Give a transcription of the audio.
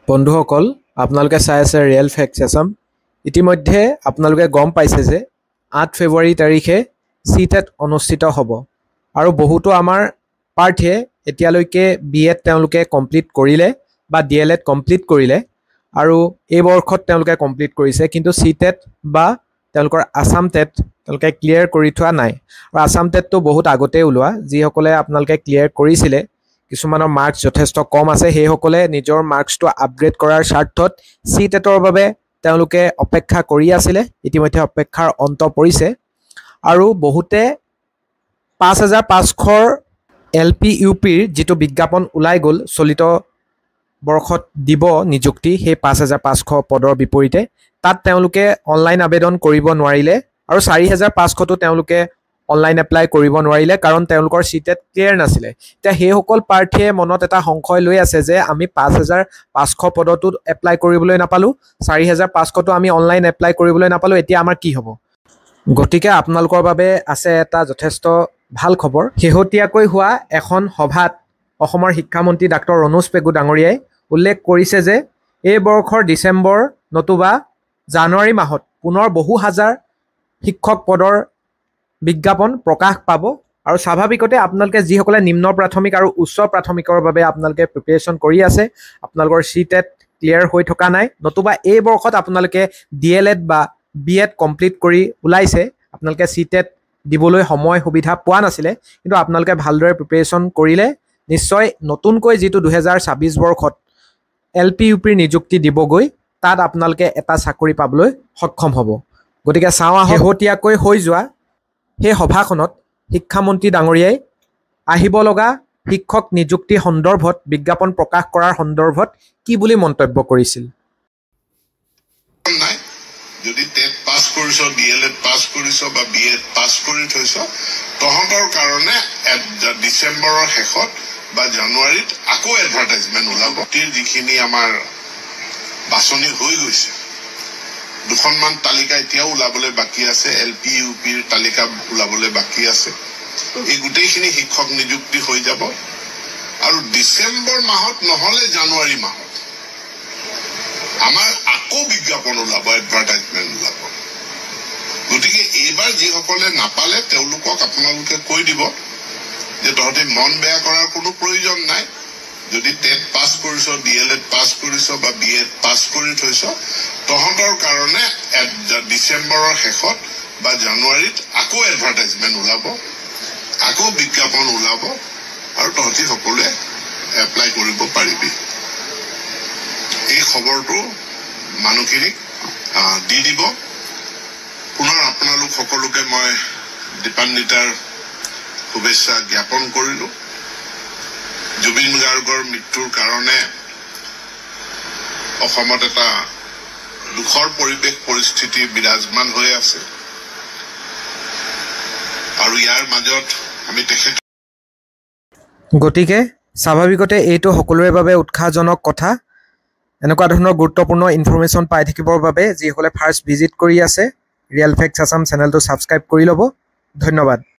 বন্ধুসকল আপোনালোকে চাই আছে ৰিয়েল ফেক্টছ আসাম। ইতিমধ্যে আপোনালোকে গম পাইছে যে 8 ফেব্ৰুৱাৰী তাৰিখে সিটেট অনুষ্ঠিত হ'ব আৰু বহুতো আমাৰ প্ৰাৰ্থীয়ে এতিয়ালৈকে বিএড তেওঁলোকে কমপ্লিট কৰিলে বা ডিএলএড কমপ্লিট কৰিলে আৰু এই বৰ্ষত তেওঁলোকে কমপ্লিট কৰিছে, কিন্তু সিটেট বা তেওঁলোকৰ আসাম টেট তেওঁলোকে ক্লিয়াৰ কৰি থোৱা নাই। আৰু আসাম টেটটো বহুত আগতে ওলোৱা, যিসকলে আপোনালোকে ক্লিয়াৰ কৰিছিলে কিছুমানৰ মাৰ্কছ যথেষ্ট কম আছে, সেইসকলে নিজৰ মাৰ্কছটো আপগ্ৰেড কৰাৰ স্বাৰ্থত সিটেটৰ বাবে তেওঁলোকে অপেক্ষা কৰি আছিলে। ইতিমধ্যে অপেক্ষাৰ অন্ত পৰিছে আৰু বহুতে 5500 LP UPৰ যিটো বিজ্ঞাপন ওলাই গ'ল চলিত বৰ্ষত দিব নিযুক্তি, সেই 5500 পদৰ বিপৰীতে তাত তেওঁলোকে অনলাইন আবেদন কৰিব নোৱাৰিলে আৰু 4500টো তেওঁলোকে অনলাইন এপ্লাই কৰিব নোৱাৰিলে কাৰণ তেওঁলোকৰ সিটেট ক্লিয়াৰ নাছিলে। এতিয়া সেইসকল প্ৰাৰ্থীয়ে মনত এটা সংশয় লৈ আছে যে আমি 5500 পদতো এপ্লাই কৰিবলৈ নাপালোঁ, 4500টো আমি অনলাইন এপ্লাই কৰিবলৈ নাপালোঁ, এতিয়া আমাৰ কি হ'ব? গতিকে আপোনালোকৰ বাবে আছে এটা যথেষ্ট ভাল খবৰ। শেহতীয়াকৈ হোৱা এখন সভাত অসমৰ শিক্ষামন্ত্ৰী ডাক্তৰ ৰণোজ পেগু ডাঙৰীয়াই উল্লেখ কৰিছে যে এই বৰ্ষৰ ডিচেম্বৰ নতুবা জানুৱাৰী মাহত পুনৰ বহু হাজাৰ শিক্ষক পদৰ বিজ্ঞাপন প্ৰকাশ পাব। আৰু স্বাভাৱিকতে আপোনালোকে যিসকলে নিম্ন প্ৰাথমিক আৰু উচ্চ প্ৰাথমিকৰ বাবে আপোনালোকে প্ৰিপেৰেশ্যন কৰি আছে, আপোনালোকৰ সিটেট ক্লিয়াৰ হৈ থকা নাই, নতুবা এই বৰ্ষত আপোনালোকে ডিএলএড বা বিএড কমপ্লিট কৰি ওলাইছে, আপোনালোকে সিটেট দিবলৈ সময় সুবিধা পোৱা নাছিলে, কিন্তু আপোনালোকে ভালদৰে প্ৰিপেৰেশ্যন কৰিলে নিশ্চয় নতুনকৈ যিটো 2026 বৰ্ষত LP UPৰ নিযুক্তি দিবগৈ, তাত আপোনালোকে এটা চাকৰি পাবলৈ সক্ষম হ'ব। গতিকে চাওঁ শেহতীয়াকৈ হৈ যোৱা সেই সভাখনত শিক্ষামন্ত্ৰী ডাঙৰীয়াই আহিব লগা শিক্ষক নিযুক্তি সন্দৰ্ভত বিজ্ঞাপন প্ৰকাশ কৰাৰ সন্দৰ্ভত কি বুলি মন্তব্য কৰিছিল। যদি টেট পাছ কৰিছ, ডিএলএড পাছ কৰিছ বা বিএড পাছ কৰি থৈছ, তহঁতৰ কাৰণে ডিচেম্বৰৰ শেষত বা জানুৱাৰীত আকৌ এডভাৰটাইজমেণ্ট ওলাব। যিখিনি আমাৰ বাছনি হৈ গৈছে, দুখনমান তালিকা এতিয়াও ওলাবলৈ বাকী আছে, LP UPৰ তালিকা ওলাবলৈ বাকী আছে। এই গোটেইখিনি শিক্ষক নিযুক্তি হৈ যাব আৰু ডিচেম্বৰ মাহত নহ'লে জানুৱাৰী মাহত আমাৰ আকৌ বিজ্ঞাপন ওলাব, এডভাৰটাইজমেণ্ট ওলাব। গতিকে এইবাৰ যিসকলে নাপালে তেওঁলোকক আপোনালোকে কৈ দিব যে তহঁতে মন বেয়া কৰাৰ কোনো প্ৰয়োজন নাই। যদি টেট পাছ কৰিছ, ডিএলএড পাছ কৰিছ বা বিএড পাছ কৰি থৈছ, তহঁতৰ কাৰণে ডিচেম্বৰৰ শেষত বা জানুৱাৰীত আকৌ এডভাৰটাইজমেণ্ট ওলাব, আকৌ বিজ্ঞাপন ওলাব আৰু তহঁতি সকলোৱে এপ্লাই কৰিব পাৰিবি। এই খবৰটো মানুহখিনিক দি দিব। পুনৰ আপোনালোক সকলোকে মই দীপান্বিতাৰ শুভেচ্ছা জ্ঞাপন কৰিলোঁ। জুবিন গাৰ্গৰ মৃত্যুৰ কাৰণে অসমত এটা দুখৰ পৰিস্থিতি বিৰাজমান হৈ আছে আৰু ইয়াৰ মাজত আমি গতিকে স্বাভাৱিকতে এইটো সকলোৰে বাবে উৎসাহজনক কথা। এনেকুৱা ধৰণৰ গুৰুত্বপূৰ্ণ ইনফৰমেশ্যন পাই থাকিবৰ বাবে যিসকলে ফাৰ্ষ্ট ভিজিট কৰি আছে ৰিয়েল ফেক্টছ আসাম চেনেলটো ছাবস্ক্ৰাইব কৰি ল'ব। ধন্যবাদ।